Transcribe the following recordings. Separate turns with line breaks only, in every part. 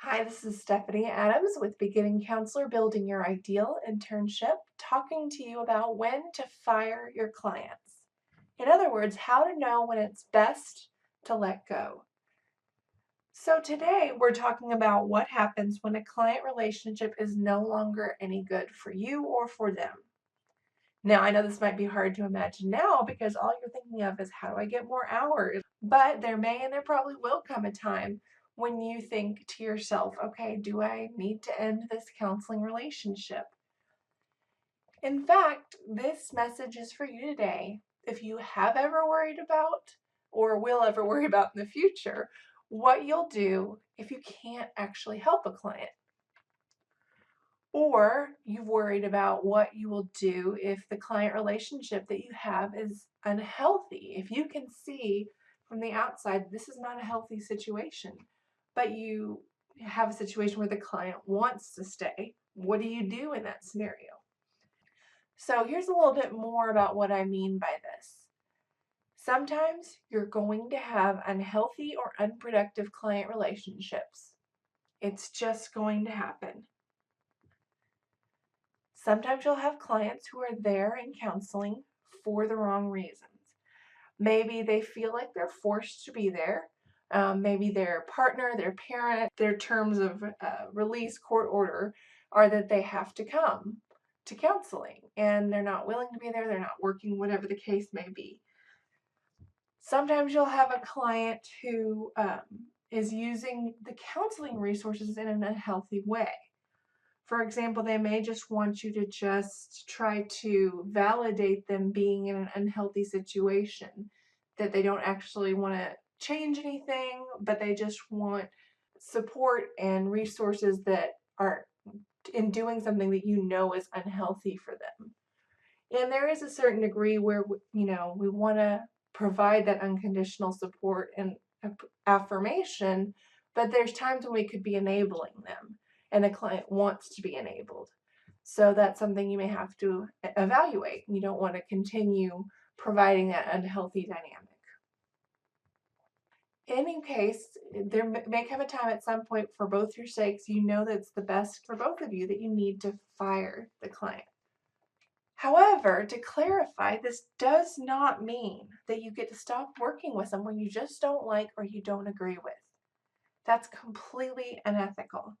Hi, this is Stephanie Adams with Beginning Counselor Building Your Ideal Internship, talking to you about when to fire your clients. In other words, how to know when it's best to let go. So today we're talking about what happens when a client relationship is no longer any good for you or for them. Now, I know this might be hard to imagine now because all you're thinking of is how do I get more hours? But there may and there probably will come a time when you think to yourself, okay, do I need to end this counseling relationship? In fact, this message is for you today. If you have ever worried about or will ever worry about in the future, what you'll do if you can't actually help a client. Or you've worried about what you will do if the client relationship that you have is unhealthy. If you can see from the outside, this is not a healthy situation, but you have a situation where the client wants to stay, what do you do in that scenario? So here's a little bit more about what I mean by this. Sometimes you're going to have unhealthy or unproductive client relationships. It's just going to happen. Sometimes you'll have clients who are there in counseling for the wrong reasons. Maybe they feel like they're forced to be there. Maybe their partner, their parent, their terms of release court order are that they have to come to counseling and they're not willing to be there, they're not working, whatever the case may be. Sometimes you'll have a client who is using the counseling resources in an unhealthy way. For example, they may just want you to just try to validate them being in an unhealthy situation, that they don't actually want to change anything, but they just want support and resources that are in doing something that you know is unhealthy for them. And there is a certain degree where, we want to provide that unconditional support and affirmation, but there's times when we could be enabling them and a client wants to be enabled. So that's something you may have to evaluate. You don't want to continue providing that unhealthy dynamic. In any case, there may come a time at some point for both your sakes, you know that it's the best for both of you that you need to fire the client. However, to clarify, this does not mean that you get to stop working with someone you just don't like or you don't agree with. That's completely unethical.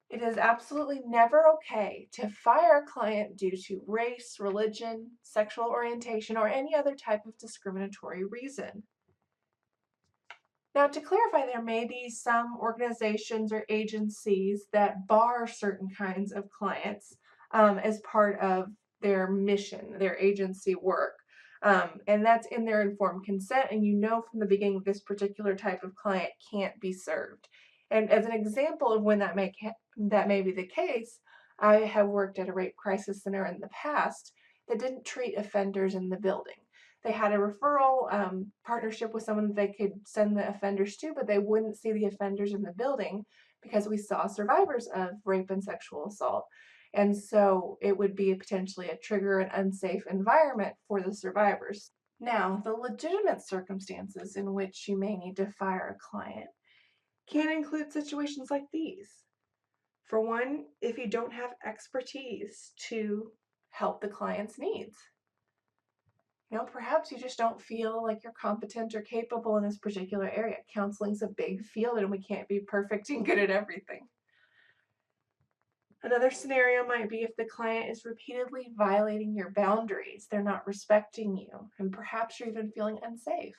It is absolutely never okay to fire a client due to race, religion, sexual orientation, or any other type of discriminatory reason. Now, to clarify, there may be some organizations or agencies that bar certain kinds of clients as part of their mission, their agency work. And that's in their informed consent, and you know from the beginning this particular type of client can't be served. And as an example of when that may be the case, I have worked at a rape crisis center in the past that didn't treat offenders in the building. They had a referral partnership with someone that they could send the offenders to, but they wouldn't see the offenders in the building because we saw survivors of rape and sexual assault. And so it would be potentially a trigger an unsafe environment for the survivors. Now, the legitimate circumstances in which you may need to fire a client can include situations like these. For one, if you don't have expertise to help the client's needs. Perhaps you just don't feel like you're competent or capable in this particular area. Counseling's a big field and we can't be perfect and good at everything. Another scenario might be if the client is repeatedly violating your boundaries, they're not respecting you, and perhaps you're even feeling unsafe.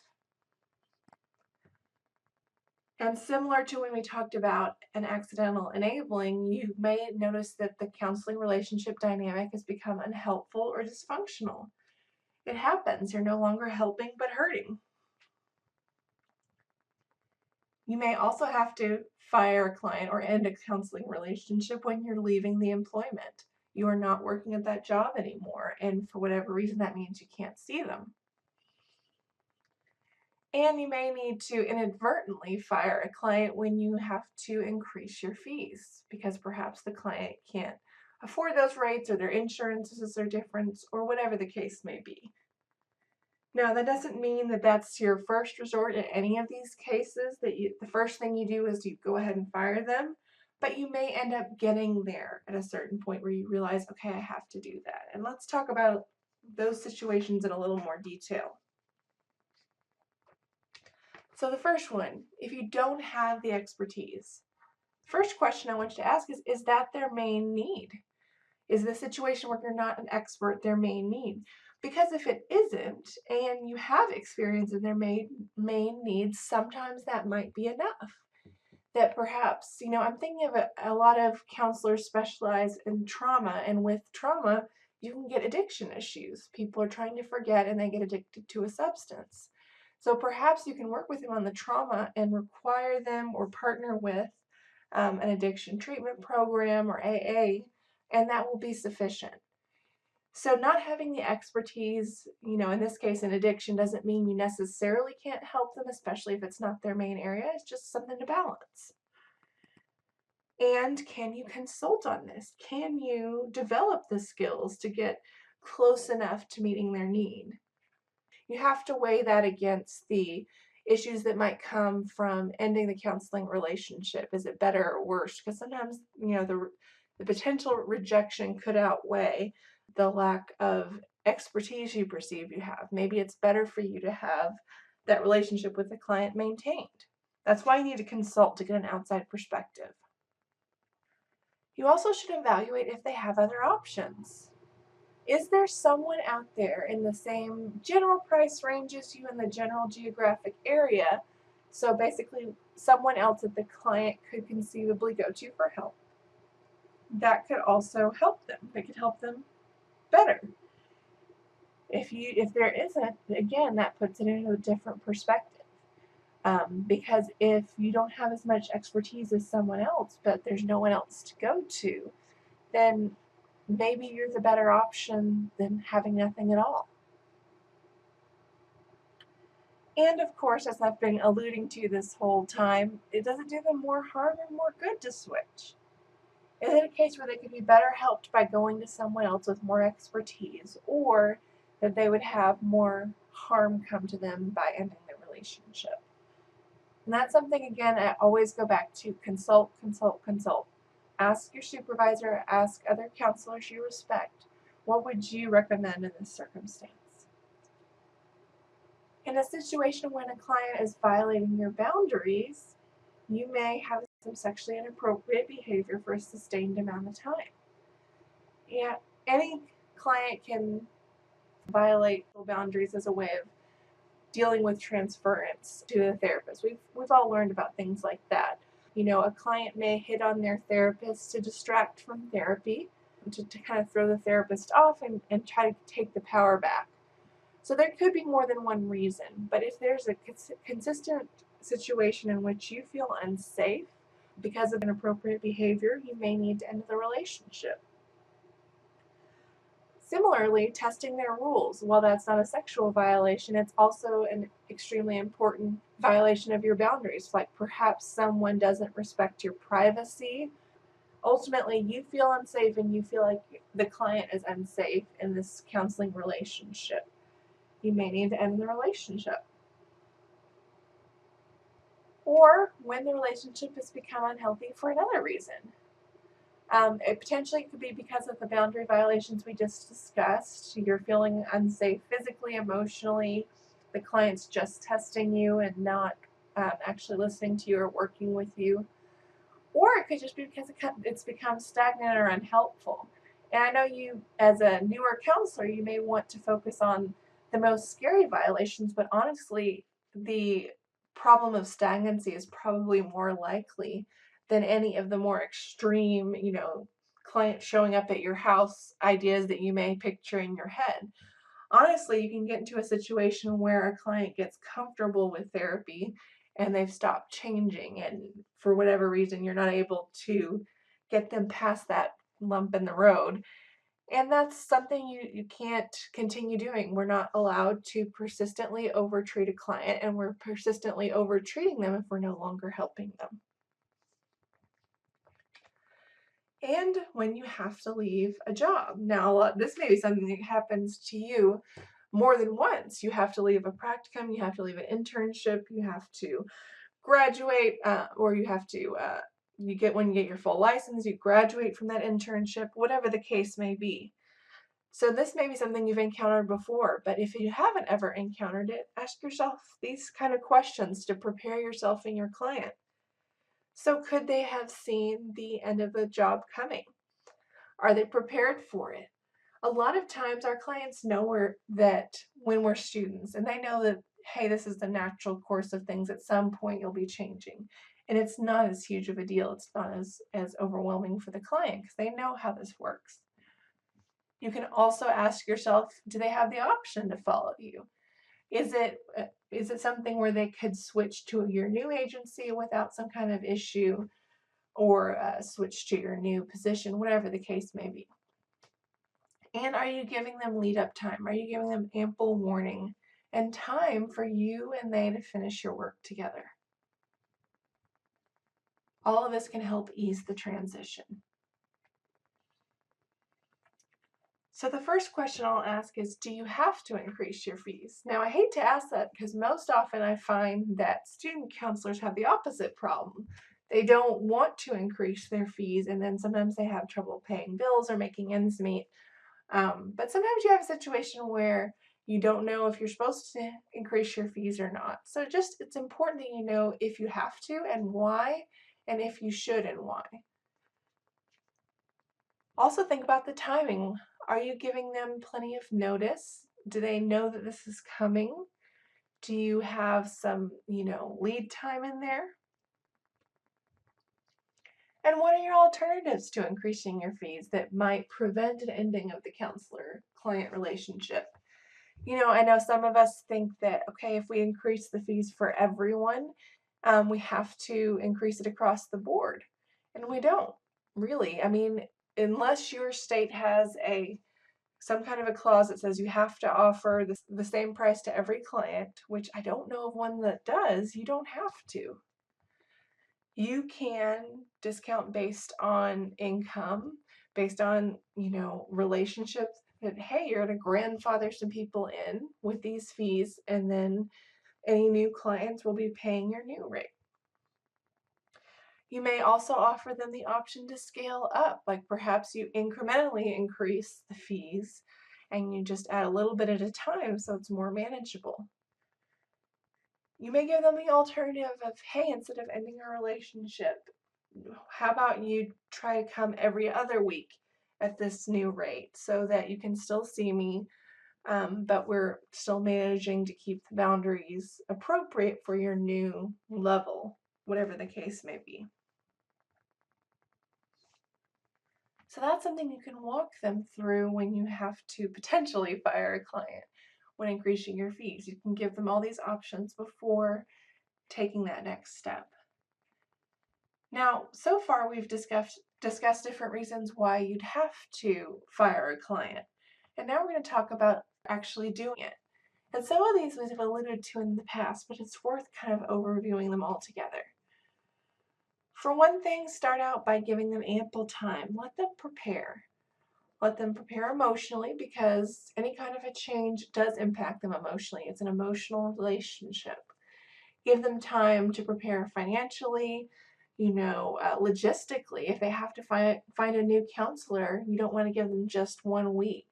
And similar to when we talked about an accidental enabling, you may notice that the counseling relationship dynamic has become unhelpful or dysfunctional. It happens. You're no longer helping but hurting. You may also have to fire a client or end a counseling relationship when you're leaving the employment. You are not working at that job anymore, and for whatever reason, that means you can't see them. And you may need to inadvertently fire a client when you have to increase your fees because perhaps the client can't afford those rates or their insurances are different or whatever the case may be. Now, that doesn't mean that that's your first resort in any of these cases, that the first thing you do is you go ahead and fire them, but you may end up getting there at a certain point where you realize, okay, I have to do that. And let's talk about those situations in a little more detail. So the first one, if you don't have the expertise, first question I want you to ask is that their main need? Is the situation where you're not an expert their main need? Because if it isn't, and you have experience in their main needs, sometimes that might be enough. That perhaps, I'm thinking of a lot of counselors specialize in trauma, and with trauma, you can get addiction issues. People are trying to forget and they get addicted to a substance. So perhaps you can work with them on the trauma and require them or partner with an addiction treatment program or AA, and that will be sufficient. So not having the expertise, in this case in addiction, doesn't mean you necessarily can't help them, especially if it's not their main area. It's just something to balance. And can you consult on this? Can you develop the skills to get close enough to meeting their need? You have to weigh that against the issues that might come from ending the counseling relationship. Is it better or worse? Because sometimes, the potential rejection could outweigh the lack of expertise you perceive you have. Maybe it's better for you to have that relationship with the client maintained. That's why you need to consult to get an outside perspective. You also should evaluate if they have other options. Is there someone out there in the same general price range as you in the general geographic area? So basically, someone else that the client could conceivably go to for help. That could also help them. That could help them better. If there isn't, again, that puts it into a different perspective. Because if you don't have as much expertise as someone else, but there's no one else to go to, then maybe you're the better option than having nothing at all. And of course, as I've been alluding to this whole time, it doesn't do them more harm or more good to switch. Is it a case where they could be better helped by going to someone else with more expertise, or that they would have more harm come to them by ending the relationship? And that's something, again, I always go back to: consult, consult, consult. Ask your supervisor, ask other counselors you respect. What would you recommend in this circumstance? In a situation when a client is violating your boundaries, you may have some sexually inappropriate behavior for a sustained amount of time. Yeah, any client can violate boundaries as a way of dealing with transference to a therapist. We've all learned about things like that. A client may hit on their therapist to distract from therapy, to kind of throw the therapist off and try to take the power back. So there could be more than one reason, but if there's a consistent situation in which you feel unsafe because of inappropriate behavior, you may need to end the relationship. Similarly, testing their rules. While that's not a sexual violation, it's also an extremely important violation of your boundaries. Like perhaps someone doesn't respect your privacy. Ultimately, you feel unsafe and you feel like the client is unsafe in this counseling relationship. You may need to end the relationship. Or when the relationship has become unhealthy for another reason. It potentially could be because of the boundary violations we just discussed. You're feeling unsafe physically, emotionally. The client's just testing you and not actually listening to you or working with you. Or it could just be because it's become stagnant or unhelpful. And I know you, as a newer counselor, you may want to focus on the most scary violations, but honestly, the problem of stagnancy is probably more likely than any of the more extreme, clients showing up at your house ideas that you may picture in your head. Honestly, you can get into a situation where a client gets comfortable with therapy and they've stopped changing, and for whatever reason you're not able to get them past that lump in the road, and that's something you can't continue doing. We're not allowed to persistently overtreat a client, and we're persistently overtreating them if we're no longer helping them. And when you have to leave a job. Now, this may be something that happens to you more than once. You have to leave a practicum, you have to leave an internship, you have to graduate, or you have to, when you get your full license, you graduate from that internship, whatever the case may be. So this may be something you've encountered before, but if you haven't ever encountered it, ask yourself these kind of questions to prepare yourself and your client. So could they have seen the end of the job coming? Are they prepared for it? A lot of times our clients know that when we're students, and they know that, hey, this is the natural course of things. At some point you'll be changing. And it's not as huge of a deal. It's not as overwhelming for the client because they know how this works. You can also ask yourself, do they have the option to follow you? Is it something where they could switch to your new agency without some kind of issue, or switch to your new position, whatever the case may be? And are you giving them lead up time? Are you giving them ample warning and time for you and they to finish your work together? All of this can help ease the transition. So the first question I'll ask is, do you have to increase your fees? Now, I hate to ask that because most often I find that student counselors have the opposite problem. They don't want to increase their fees, and then sometimes they have trouble paying bills or making ends meet. But sometimes you have a situation where you don't know if you're supposed to increase your fees or not. So it's important that you know if you have to and why, and if you should and why. Also think about the timing. Are you giving them plenty of notice? Do they know that this is coming? Do you have some, lead time in there? And what are your alternatives to increasing your fees that might prevent an ending of the counselor-client relationship? I know some of us think that, okay, if we increase the fees for everyone, we have to increase it across the board. And we don't, really. I mean, unless your state has some kind of a clause that says you have to offer the same price to every client, which I don't know of one that does, you don't have to. You can discount based on income, based on, relationships, that, hey, you're going to grandfather some people in with these fees, and then any new clients will be paying your new rate. You may also offer them the option to scale up, like perhaps you incrementally increase the fees and you just add a little bit at a time so it's more manageable. You may give them the alternative of, hey, instead of ending a relationship, how about you try to come every other week at this new rate so that you can still see me, but we're still managing to keep the boundaries appropriate for your new level, whatever the case may be. So that's something you can walk them through when you have to potentially fire a client when increasing your fees. You can give them all these options before taking that next step. Now, so far we've discussed different reasons why you'd have to fire a client. And now we're going to talk about actually doing it. And some of these we've alluded to in the past, but it's worth kind of overviewing them all together. For one thing, start out by giving them ample time. Let them prepare. Let them prepare emotionally, because any kind of a change does impact them emotionally. It's an emotional relationship. Give them time to prepare financially, logistically. If they have to find a new counselor, you don't want to give them just 1 week.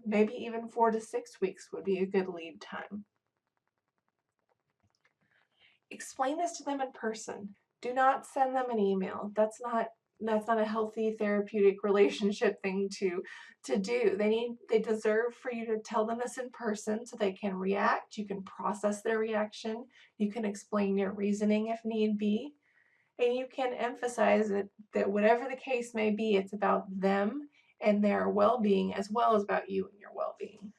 Maybe even 4 to 6 weeks would be a good lead time. Explain this to them in person. Do not send them an email. That's not a healthy therapeutic relationship thing to do. They deserve for you to tell them this in person so they can react. You can process their reaction. You can explain your reasoning if need be. And you can emphasize that whatever the case may be, it's about them and their well-being as well as about you and your well-being.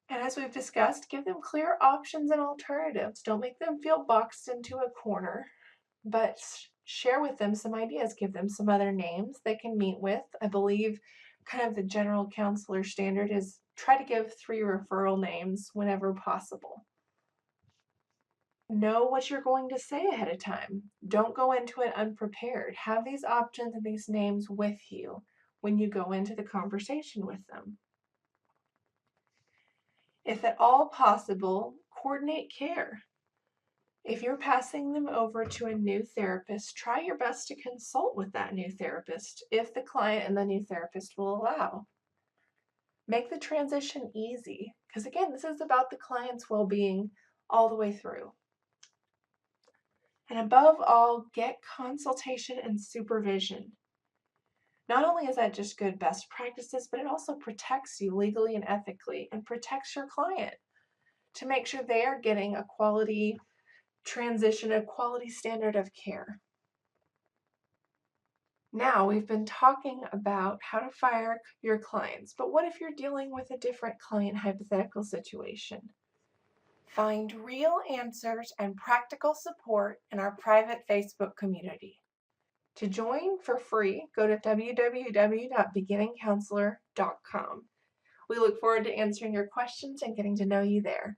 And as we've discussed, give them clear options and alternatives. Don't make them feel boxed into a corner, but share with them some ideas. Give them some other names they can meet with. I believe kind of the general counselor standard is try to give 3 referral names whenever possible. Know what you're going to say ahead of time. Don't go into it unprepared. Have these options and these names with you when you go into the conversation with them. If at all possible, coordinate care. If you're passing them over to a new therapist, try your best to consult with that new therapist if the client and the new therapist will allow. Make the transition easy, because again, this is about the client's well-being all the way through. And above all, get consultation and supervision. Not only is that just good best practices, but it also protects you legally and ethically and protects your client to make sure they are getting a quality transition, a quality standard of care. Now, we've been talking about how to fire your clients, but what if you're dealing with a different client hypothetical situation? Find real answers and practical support in our private Facebook community. To join for free, go to www.beginningcounselor.com. We look forward to answering your questions and getting to know you there.